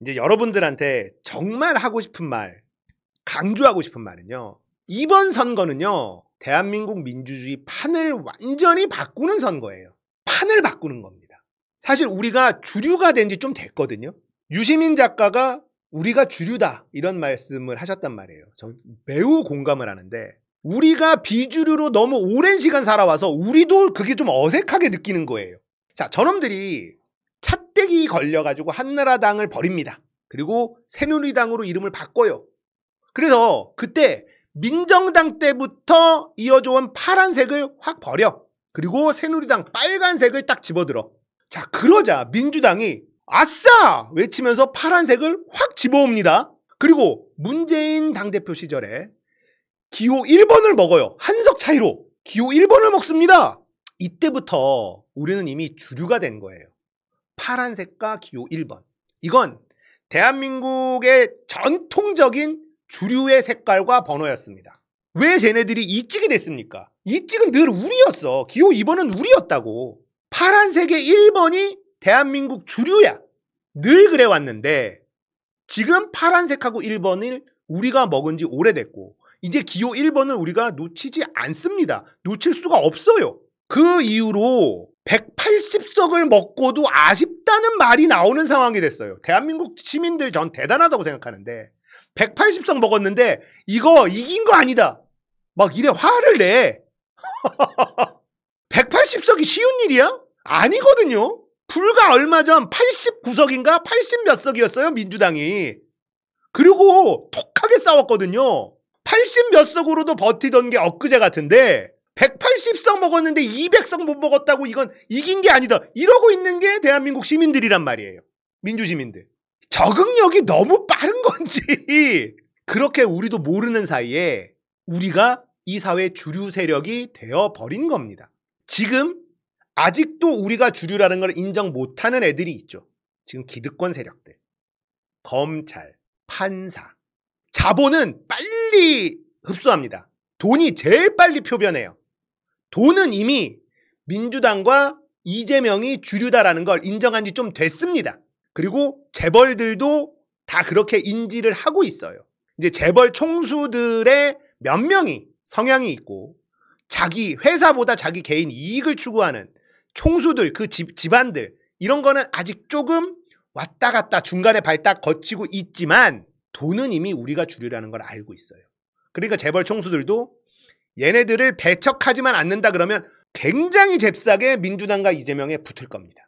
이제 여러분들한테 정말 하고 싶은 말, 강조하고 싶은 말은요. 이번 선거는요. 대한민국 민주주의 판을 완전히 바꾸는 선거예요. 판을 바꾸는 겁니다. 사실 우리가 주류가 된 지 좀 됐거든요. 유시민 작가가 우리가 주류다 이런 말씀을 하셨단 말이에요. 저 매우 공감을 하는데 우리가 비주류로 너무 오랜 시간 살아와서 우리도 그게 좀 어색하게 느끼는 거예요. 자, 저놈들이 찻대기 걸려가지고 한나라당을 버립니다. 그리고 새누리당으로 이름을 바꿔요. 그래서 그때 민정당 때부터 이어져온 파란색을 확 버려. 그리고 새누리당 빨간색을 딱 집어들어. 자, 그러자 민주당이 아싸! 외치면서 파란색을 확 집어옵니다. 그리고 문재인 당대표 시절에 기호 1번을 먹어요. 한석 차이로 기호 1번을 먹습니다. 이때부터 우리는 이미 주류가 된 거예요. 파란색과 기호 1번. 이건 대한민국의 전통적인 주류의 색깔과 번호였습니다. 왜 쟤네들이 이찍이 됐습니까? 이찍은 늘 우리였어. 기호 2번은 우리였다고. 파란색의 1번이 대한민국 주류야. 늘 그래왔는데 지금 파란색하고 1번을 우리가 먹은 지 오래됐고 이제 기호 1번을 우리가 놓치지 않습니다. 놓칠 수가 없어요. 그 이후로 180석을 먹고도 아쉽다는 말이 나오는 상황이 됐어요. 대한민국 시민들 전 대단하다고 생각하는데 180석 먹었는데 이거 이긴 거 아니다. 막 이래 화를 내. 180석이 쉬운 일이야? 아니거든요. 불과 얼마 전 89석인가 80 몇 석이었어요. 민주당이. 그리고 톡하게 싸웠거든요. 80 몇 석으로도 버티던 게 엊그제 같은데 180석 먹었는데 200석 못 먹었다고 이건 이긴 게 아니다. 이러고 있는 게 대한민국 시민들이란 말이에요. 민주시민들. 적응력이 너무 빠른 건지 그렇게 우리도 모르는 사이에 우리가 이 사회 주류 세력이 되어버린 겁니다. 지금 아직도 우리가 주류라는 걸 인정 못하는 애들이 있죠. 지금 기득권 세력들, 검찰, 판사. 자본은 빨리 흡수합니다. 돈이 제일 빨리 표변해요. 돈은 이미 민주당과 이재명이 주류다라는 걸 인정한 지 좀 됐습니다. 그리고 재벌들도 다 그렇게 인지를 하고 있어요. 이제 재벌 총수들의 몇 명이 성향이 있고 자기 회사보다 자기 개인 이익을 추구하는 총수들, 그 집안들 이런 거는 아직 조금 왔다 갔다 중간에 발딱 거치고 있지만 돈은 이미 우리가 주류라는 걸 알고 있어요. 그러니까 재벌 총수들도 얘네들을 배척하지만 않는다 그러면 굉장히 잽싸게 민주당과 이재명에 붙을 겁니다.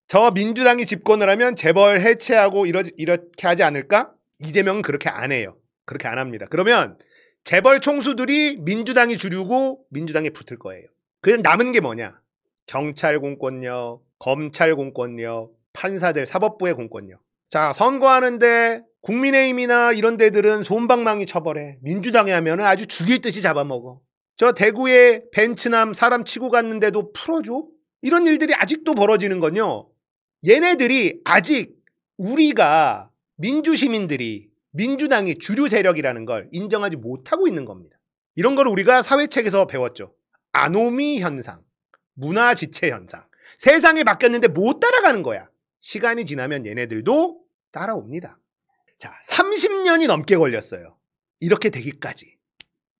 저 민주당이 집권을 하면 재벌 해체하고 이렇게 하지 않을까? 이재명은 그렇게 안 해요. 그렇게 안 합니다. 그러면 재벌 총수들이 민주당이 주류고 민주당에 붙을 거예요. 그럼 남은 게 뭐냐? 경찰 공권력, 검찰 공권력, 판사들, 사법부의 공권력. 자, 선거하는데 국민의힘이나 이런 데들은 솜방망이 처벌해. 민주당에 하면 아주 죽일 듯이 잡아먹어. 저 대구에 벤츠남 사람 치고 갔는데도 풀어줘? 이런 일들이 아직도 벌어지는 건요. 얘네들이 아직 우리가 민주시민들이 민주당이 주류 세력이라는 걸 인정하지 못하고 있는 겁니다. 이런 걸 우리가 사회책에서 배웠죠. 아노미 현상, 문화지체 현상. 세상이 바뀌었는데 못 따라가는 거야. 시간이 지나면 얘네들도 따라옵니다. 자, 30년이 넘게 걸렸어요. 이렇게 되기까지.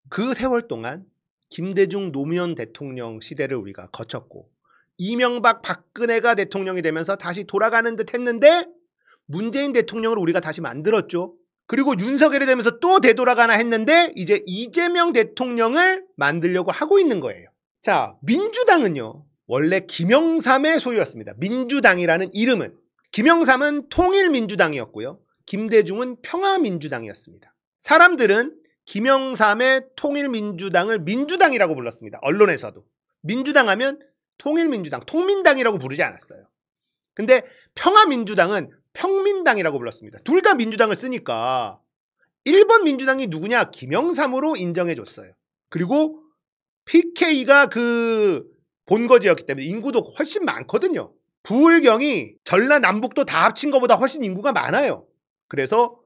그 세월 동안 김대중 노무현 대통령 시대를 우리가 거쳤고 이명박 박근혜가 대통령이 되면서 다시 돌아가는 듯 했는데 문재인 대통령을 우리가 다시 만들었죠. 그리고 윤석열이 되면서 또 되돌아가나 했는데 이제 이재명 대통령을 만들려고 하고 있는 거예요. 자, 민주당은요. 원래 김영삼의 소유였습니다. 민주당이라는 이름은. 김영삼은 통일민주당이었고요. 김대중은 평화민주당이었습니다. 사람들은 김영삼의 통일민주당을 민주당이라고 불렀습니다. 언론에서도. 민주당 하면 통일민주당, 통민당이라고 부르지 않았어요. 근데 평화민주당은 평민당이라고 불렀습니다. 둘 다 민주당을 쓰니까 1번 민주당이 누구냐? 김영삼으로 인정해줬어요. 그리고 PK가 그 본거지였기 때문에 인구도 훨씬 많거든요. 부울경이 전라남북도 다 합친 것보다 훨씬 인구가 많아요. 그래서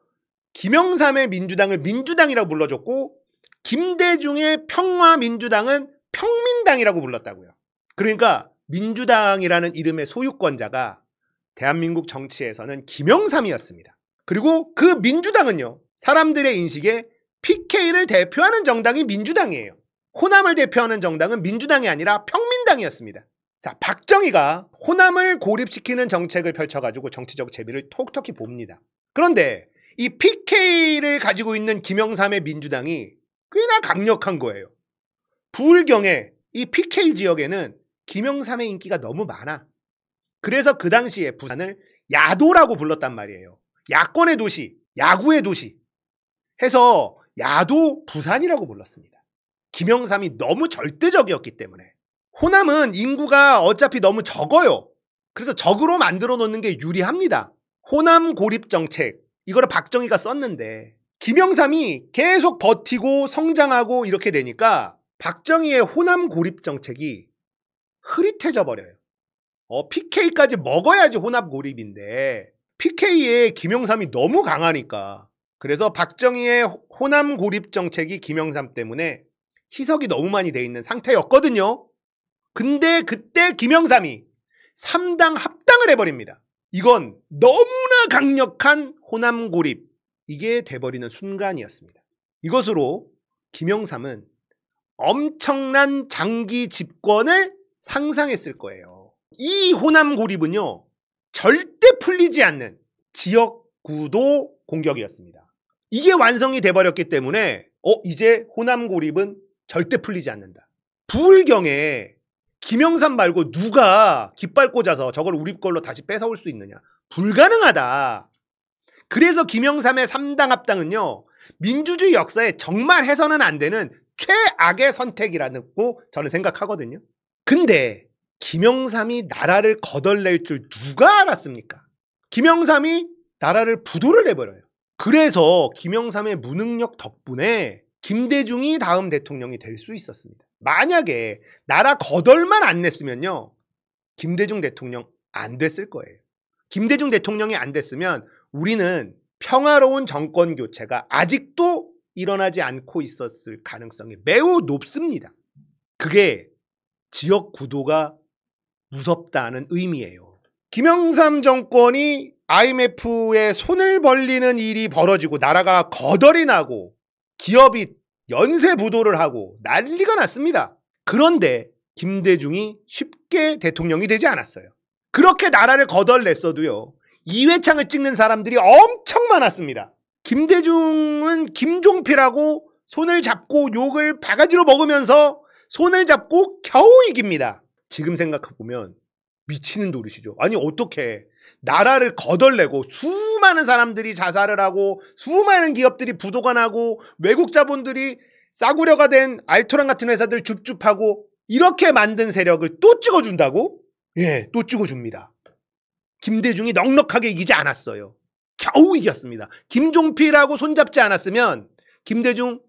김영삼의 민주당을 민주당이라고 불러줬고 김대중의 평화민주당은 평민당이라고 불렀다고요. 그러니까 민주당이라는 이름의 소유권자가 대한민국 정치에서는 김영삼이었습니다. 그리고 그 민주당은요, 사람들의 인식에 PK를 대표하는 정당이 민주당이에요. 호남을 대표하는 정당은 민주당이 아니라 평민당이었습니다. 자, 박정희가 호남을 고립시키는 정책을 펼쳐가지고 정치적 재미를 톡톡히 봅니다. 그런데 이 PK를 가지고 있는 김영삼의 민주당이 꽤나 강력한 거예요. 부울경의 이 PK 지역에는 김영삼의 인기가 너무 많아. 그래서 그 당시에 부산을 야도라고 불렀단 말이에요. 야권의 도시, 야구의 도시 해서 야도 부산이라고 불렀습니다. 김영삼이 너무 절대적이었기 때문에. 호남은 인구가 어차피 너무 적어요. 그래서 적으로 만들어 놓는 게 유리합니다. 호남 고립 정책, 이거를 박정희가 썼는데 김영삼이 계속 버티고 성장하고 이렇게 되니까 박정희의 호남 고립 정책이 흐릿해져 버려요. PK까지 먹어야지 호남 고립인데 PK에 김영삼이 너무 강하니까. 그래서 박정희의 호남 고립 정책이 김영삼 때문에 희석이 너무 많이 돼 있는 상태였거든요. 근데 그때 김영삼이 3당 합당을 해버립니다. 이건 너무나 강력한 호남 고립, 이게 돼버리는 순간이었습니다. 이것으로 김영삼은 엄청난 장기 집권을 상상했을 거예요. 이 호남 고립은요, 절대 풀리지 않는 지역구도 공격이었습니다. 이게 완성이 돼버렸기 때문에 이제 호남 고립은 절대 풀리지 않는다. 부울경에 김영삼 말고 누가 깃발 꽂아서 저걸 우리 걸로 다시 뺏어올 수 있느냐. 불가능하다. 그래서 김영삼의 3당 합당은요, 민주주의 역사에 정말 해서는 안 되는 최악의 선택이라고 저는 생각하거든요. 근데 김영삼이 나라를 거덜낼 줄 누가 알았습니까? 김영삼이 나라를 부도를 내버려요. 그래서 김영삼의 무능력 덕분에 김대중이 다음 대통령이 될 수 있었습니다. 만약에 나라 거덜만 안 냈으면요, 김대중 대통령 안 됐을 거예요. 김대중 대통령이 안 됐으면 우리는 평화로운 정권 교체가 아직도 일어나지 않고 있었을 가능성이 매우 높습니다. 그게 지역 구도가 무섭다는 의미예요. 김영삼 정권이 IMF에 손을 벌리는 일이 벌어지고 나라가 거덜이 나고 기업이 연쇄 부도를 하고 난리가 났습니다. 그런데 김대중이 쉽게 대통령이 되지 않았어요. 그렇게 나라를 거덜냈어도요, 이회창을 찍는 사람들이 엄청 많았습니다. 김대중은 김종필하고 손을 잡고 욕을 바가지로 먹으면서 손을 잡고 겨우 이깁니다. 지금 생각해보면 미치는 노릇이죠. 아니, 어떻게 나라를 거덜내고 수많은 사람들이 자살을 하고 수많은 기업들이 부도가 나고 외국 자본들이 싸구려가 된 알토란 같은 회사들 줍줍하고 이렇게 만든 세력을 또 찍어준다고? 예, 또 찍어줍니다. 김대중이 넉넉하게 이기지 않았어요. 겨우 이겼습니다. 김종필하고 손잡지 않았으면 김대중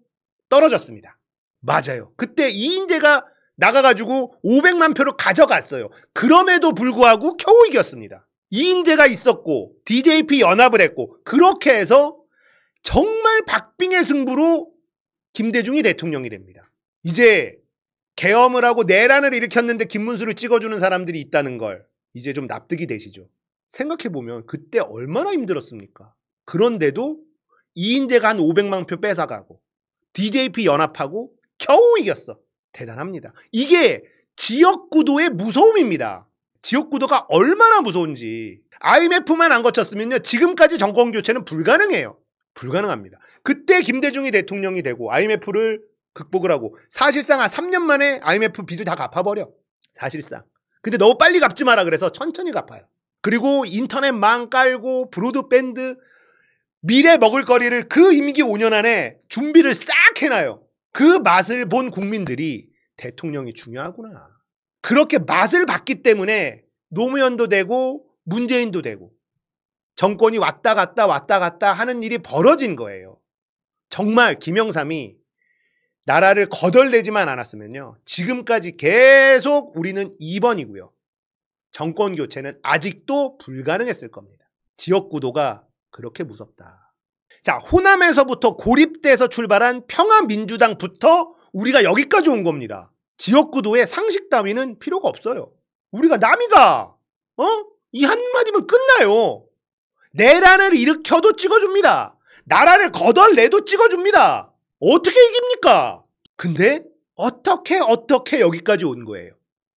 떨어졌습니다. 맞아요. 그때 이인재가 나가가지고 500만 표를 가져갔어요. 그럼에도 불구하고 겨우 이겼습니다. 이인재가 있었고 DJP 연합을 했고 그렇게 해서 정말 박빙의 승부로 김대중이 대통령이 됩니다. 이제 계엄을 하고 내란을 일으켰는데 김문수를 찍어주는 사람들이 있다는 걸 이제 좀 납득이 되시죠? 생각해보면 그때 얼마나 힘들었습니까? 그런데도 이인재가 한 500만 표 뺏어가고 DJP 연합하고 겨우 이겼어. 대단합니다. 이게 지역구도의 무서움입니다. 지역구도가 얼마나 무서운지. IMF만 안 거쳤으면요, 지금까지 정권교체는 불가능해요. 불가능합니다. 그때 김대중이 대통령이 되고 IMF를 극복을 하고 사실상 한 3년 만에 IMF 빚을 다 갚아버려. 사실상. 근데 너무 빨리 갚지 마라 그래서 천천히 갚아요. 그리고 인터넷망 깔고 브로드밴드 미래 먹을거리를 그 임기 5년 안에 준비를 싹 해놔요. 그 맛을 본 국민들이 대통령이 중요하구나. 그렇게 맛을 봤기 때문에 노무현도 되고 문재인도 되고 정권이 왔다 갔다 하는 일이 벌어진 거예요. 정말 김영삼이 나라를 거덜내지만 않았으면요, 지금까지 계속 우리는 2번이고요. 정권 교체는 아직도 불가능했을 겁니다. 지역구도가 그렇게 무섭다. 자, 호남에서부터 고립돼서 출발한 평화민주당부터 우리가 여기까지 온 겁니다. 지역구도의 상식 따위는 필요가 없어요. 우리가 남이가 이 한마디면 끝나요. 내란을 일으켜도 찍어줍니다. 나라를 거덜내도 찍어줍니다. 어떻게 이깁니까? 근데 어떻게 여기까지 온 거예요?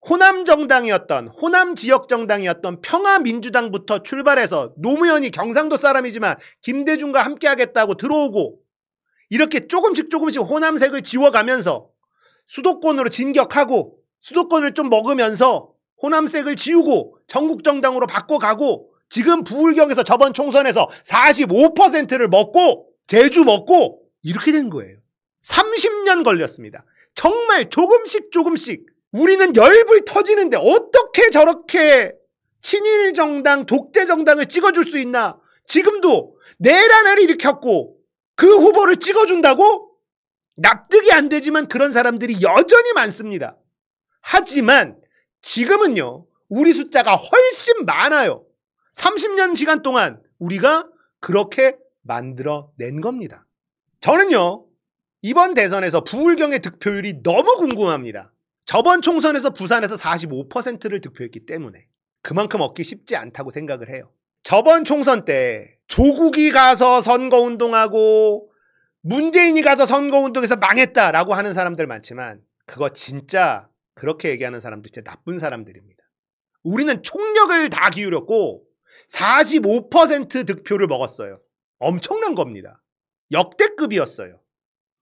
호남 정당이었던, 호남 지역 정당이었던 평화민주당부터 출발해서 노무현이 경상도 사람이지만 김대중과 함께 하겠다고 들어오고 이렇게 조금씩 호남색을 지워가면서 수도권으로 진격하고 수도권을 좀 먹으면서 호남색을 지우고 전국정당으로 바꿔가고 지금 부울경에서 저번 총선에서 45%를 먹고 제주 먹고 이렇게 된 거예요. 30년 걸렸습니다. 정말 조금씩 우리는 열불 터지는데 어떻게 저렇게 친일 정당, 독재 정당을 찍어줄 수 있나? 지금도 내란을 일으켰고 그 후보를 찍어준다고? 납득이 안 되지만 그런 사람들이 여전히 많습니다. 하지만 지금은요, 우리 숫자가 훨씬 많아요. 30년 시간 동안 우리가 그렇게 만들어낸 겁니다. 저는요, 이번 대선에서 부울경의 득표율이 너무 궁금합니다. 저번 총선에서 부산에서 45%를 득표했기 때문에 그만큼 얻기 쉽지 않다고 생각을 해요. 저번 총선 때 조국이 가서 선거운동하고 문재인이 가서 선거운동에서 망했다라고 하는 사람들 많지만 그거 진짜 그렇게 얘기하는 사람들 진짜 나쁜 사람들입니다. 우리는 총력을 다 기울였고 45% 득표를 먹었어요. 엄청난 겁니다. 역대급이었어요.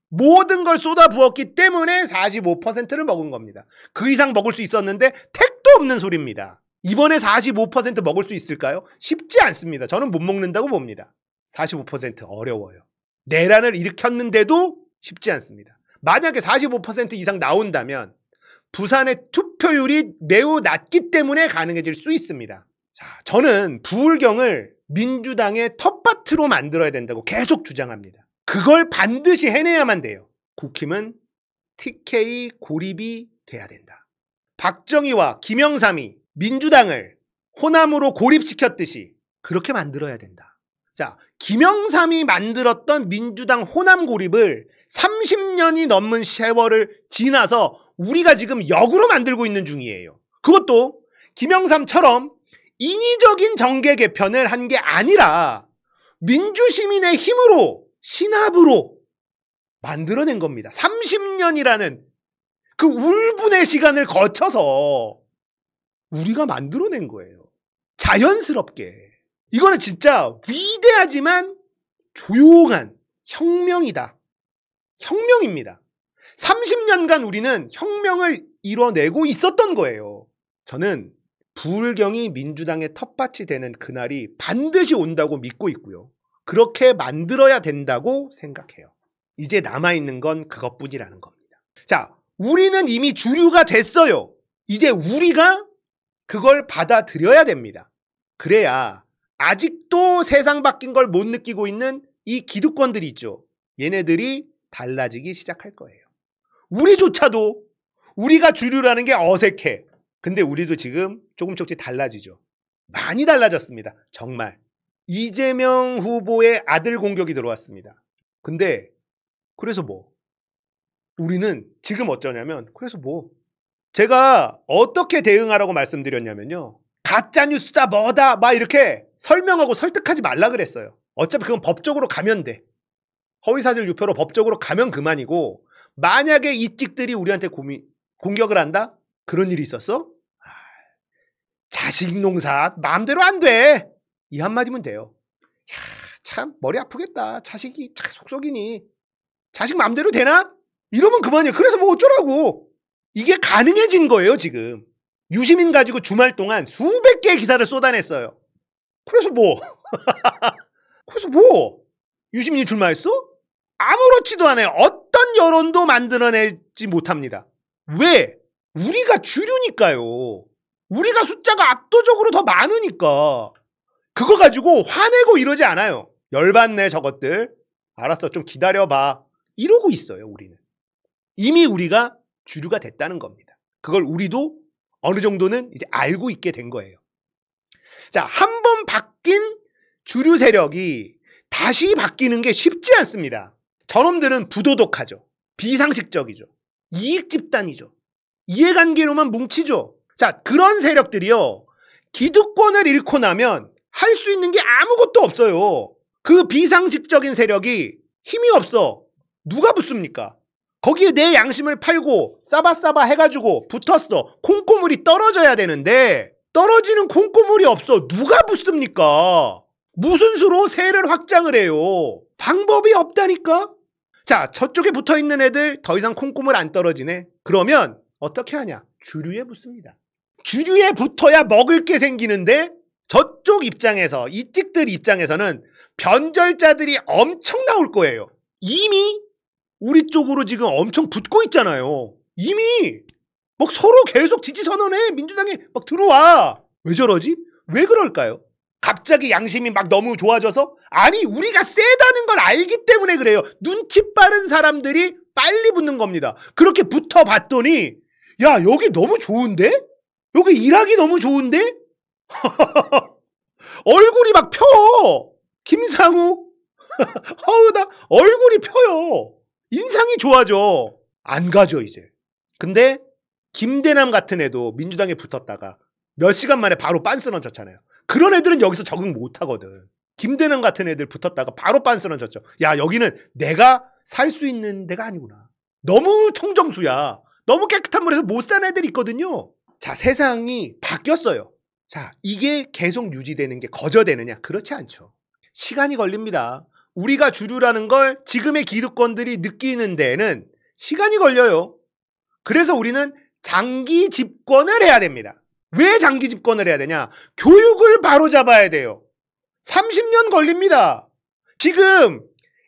모든 걸 쏟아부었기 때문에 45%를 먹은 겁니다. 그 이상 먹을 수 있었는데 택도 없는 소리입니다. 이번에 45% 먹을 수 있을까요? 쉽지 않습니다. 저는 못 먹는다고 봅니다. 45% 어려워요. 내란을 일으켰는데도 쉽지 않습니다. 만약에 45% 이상 나온다면 부산의 투표율이 매우 낮기 때문에 가능해질 수 있습니다. 자, 저는 부울경을 민주당의 텃밭으로 만들어야 된다고 계속 주장합니다. 그걸 반드시 해내야만 돼요. 국힘은 TK 고립이 돼야 된다. 박정희와 김영삼이 민주당을 호남으로 고립시켰듯이 그렇게 만들어야 된다. 자, 김영삼이 만들었던 민주당 호남 고립을 30년이 넘는 세월을 지나서 우리가 지금 역으로 만들고 있는 중이에요. 그것도 김영삼처럼 인위적인 정계 개편을 한 게 아니라 민주시민의 힘으로 신합으로 만들어낸 겁니다. 30년이라는 그 울분의 시간을 거쳐서 우리가 만들어낸 거예요. 자연스럽게. 이거는 진짜 위대하지만 조용한 혁명이다. 혁명입니다. 30년간 우리는 혁명을 이뤄내고 있었던 거예요. 저는 부울경이 민주당의 텃밭이 되는 그날이 반드시 온다고 믿고 있고요. 그렇게 만들어야 된다고 생각해요. 이제 남아있는 건 그것뿐이라는 겁니다. 자, 우리는 이미 주류가 됐어요. 이제 우리가 그걸 받아들여야 됩니다. 그래야 아직도 세상 바뀐 걸 못 느끼고 있는 이 기득권들이 있죠. 얘네들이 달라지기 시작할 거예요. 우리조차도 우리가 주류라는 게 어색해. 근데 우리도 지금 조금씩 달라지죠. 많이 달라졌습니다. 정말. 이재명 후보의 아들 공격이 들어왔습니다. 근데 그래서 뭐? 우리는 지금 어쩌냐면 그래서 뭐? 제가 어떻게 대응하라고 말씀드렸냐면요. 가짜뉴스다 뭐다 막 이렇게 설명하고 설득하지 말라 그랬어요. 어차피 그건 법적으로 가면 돼. 허위사실 유포로 법적으로 가면 그만이고 만약에 이 찍들이 우리한테 공격을 한다? 그런 일이 있었어? 자식 농사 마음대로 안 돼. 이 한마디면 돼요. 야, 참 머리 아프겠다. 자식이 속속이니. 자식 마음대로 되나? 이러면 그만이에요. 그래서 뭐 어쩌라고. 이게 가능해진 거예요 지금. 유시민 가지고 주말 동안 수백 개의 기사를 쏟아냈어요. 그래서 뭐? 그래서 뭐? 유시민이 출마했어? 아무렇지도 않아요. 어떤 여론도 만들어내지 못합니다. 왜? 우리가 주류니까요. 우리가 숫자가 압도적으로 더 많으니까. 그거 가지고 화내고 이러지 않아요. 열받네 저것들. 알았어 좀 기다려봐. 이러고 있어요 우리는. 이미 우리가 주류가 됐다는 겁니다. 그걸 우리도 어느 정도는 이제 알고 있게 된 거예요. 자, 한 번 바뀐 주류 세력이 다시 바뀌는 게 쉽지 않습니다. 저놈들은 부도덕하죠. 비상식적이죠. 이익 집단이죠. 이해관계로만 뭉치죠. 자, 그런 세력들이요. 기득권을 잃고 나면 할 수 있는 게 아무것도 없어요. 그 비상식적인 세력이 힘이 없어. 누가 붙습니까? 거기에 내 양심을 팔고 싸바싸바 해가지고 붙었어. 콩고물이 떨어져야 되는데 떨어지는 콩고물이 없어. 누가 붙습니까? 무슨 수로 세를 확장을 해요? 방법이 없다니까? 자, 저쪽에 붙어있는 애들 더 이상 콩고물 안 떨어지네. 그러면 어떻게 하냐? 주류에 붙습니다. 주류에 붙어야 먹을 게 생기는데 저쪽 입장에서, 이 찍들 입장에서는 변절자들이 엄청 나올 거예요. 이미 우리 쪽으로 지금 엄청 붙고 있잖아요. 이미 막 서로 계속 지지 선언해. 민주당에 막 들어와. 왜 저러지? 왜 그럴까요? 갑자기 양심이 막 너무 좋아져서? 아니, 우리가 세다는 걸 알기 때문에 그래요. 눈치 빠른 사람들이 빨리 붙는 겁니다. 그렇게 붙어봤더니 야, 여기 너무 좋은데? 여기 일하기 너무 좋은데? 얼굴이 막 펴. 김상우 허우다 얼굴이 펴요. 인상이 좋아져. 안 가죠 이제. 근데 김대남 같은 애도 민주당에 붙었다가 몇 시간 만에 바로 빤스런졌잖아요. 그런 애들은 여기서 적응 못하거든. 김대남 같은 애들 붙었다가 바로 빤스런졌죠. 야, 여기는 내가 살 수 있는 데가 아니구나. 너무 청정수야. 너무 깨끗한 물에서 못 사는 애들이 있거든요. 자, 세상이 바뀌었어요. 자, 이게 계속 유지되는 게 거저되느냐? 그렇지 않죠. 시간이 걸립니다. 우리가 주류라는 걸 지금의 기득권들이 느끼는 데에는 시간이 걸려요. 그래서 우리는 장기 집권을 해야 됩니다. 왜 장기 집권을 해야 되냐? 교육을 바로잡아야 돼요. 30년 걸립니다. 지금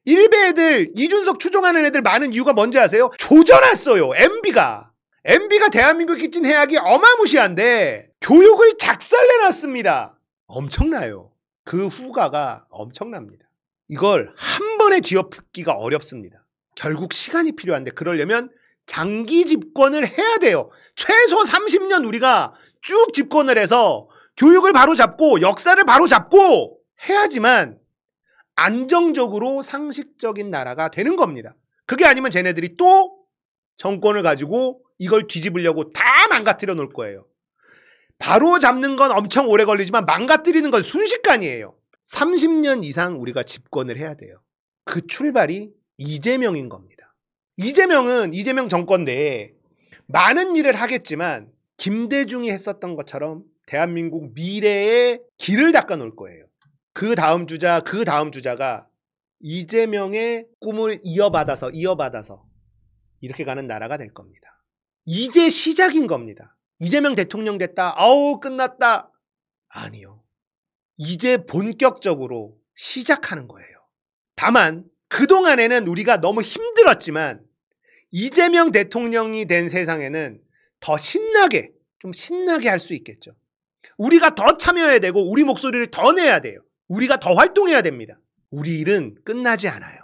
일베 애들, 이준석 추종하는 애들 많은 이유가 뭔지 아세요? 조져놨어요. MB가 대한민국 기친 해악이 어마무시한데 교육을 작살내놨습니다. 엄청나요. 그 후가가 엄청납니다. 이걸 한 번에 뒤엎기가 어렵습니다. 결국 시간이 필요한데 그러려면 장기 집권을 해야 돼요. 최소 30년 우리가 쭉 집권을 해서 교육을 바로잡고 역사를 바로잡고 해야지만 안정적으로 상식적인 나라가 되는 겁니다. 그게 아니면 쟤네들이 또 정권을 가지고 이걸 뒤집으려고 다 망가뜨려 놓을 거예요. 바로잡는 건 엄청 오래 걸리지만 망가뜨리는 건 순식간이에요. 30년 이상 우리가 집권을 해야 돼요. 그 출발이 이재명인 겁니다. 이재명 정권 내에 많은 일을 하겠지만 김대중이 했었던 것처럼 대한민국 미래의 길을 닦아 놓을 거예요. 그 다음 주자가 이재명의 꿈을 이어받아서 이렇게 가는 나라가 될 겁니다. 이제 시작인 겁니다. 이재명 대통령 됐다. 아우, 끝났다. 아니요. 이제 본격적으로 시작하는 거예요. 다만 그동안에는 우리가 너무 힘들었지만 이재명 대통령이 된 세상에는 더 신나게, 좀 신나게 할 수 있겠죠. 우리가 더 참여해야 되고 우리 목소리를 더 내야 돼요. 우리가 더 활동해야 됩니다. 우리 일은 끝나지 않아요.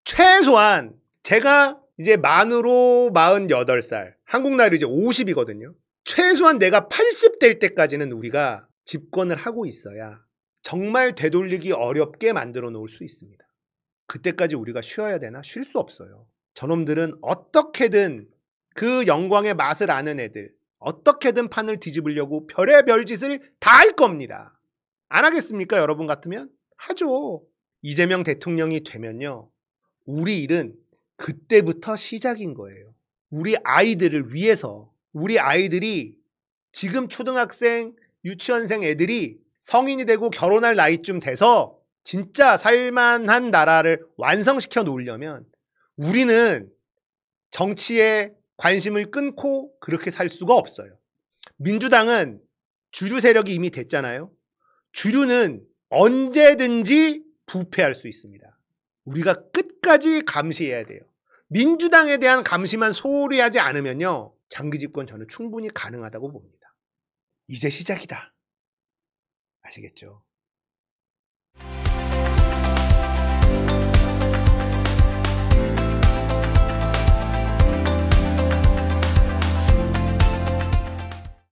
최소한 제가 이제 만으로 48살, 한국 나이로 이제 50이거든요. 최소한 내가 80 될 때까지는 우리가 집권을 하고 있어야 정말 되돌리기 어렵게 만들어 놓을 수 있습니다. 그때까지 우리가 쉬어야 되나? 쉴 수 없어요. 저놈들은 어떻게든 그 영광의 맛을 아는 애들, 어떻게든 판을 뒤집으려고 별의별 짓을 다 할 겁니다. 안 하겠습니까? 여러분 같으면? 하죠. 이재명 대통령이 되면요, 우리 일은 그때부터 시작인 거예요. 우리 아이들을 위해서, 우리 아이들이 지금 초등학생, 유치원생 애들이 성인이 되고 결혼할 나이쯤 돼서 진짜 살만한 나라를 완성시켜 놓으려면 우리는 정치에 관심을 끊고 그렇게 살 수가 없어요. 민주당은 주류 세력이 이미 됐잖아요. 주류는 언제든지 부패할 수 있습니다. 우리가 끝까지 감시해야 돼요. 민주당에 대한 감시만 소홀히 하지 않으면요, 장기 집권 저는 충분히 가능하다고 봅니다. 이제 시작이다. 아시겠죠?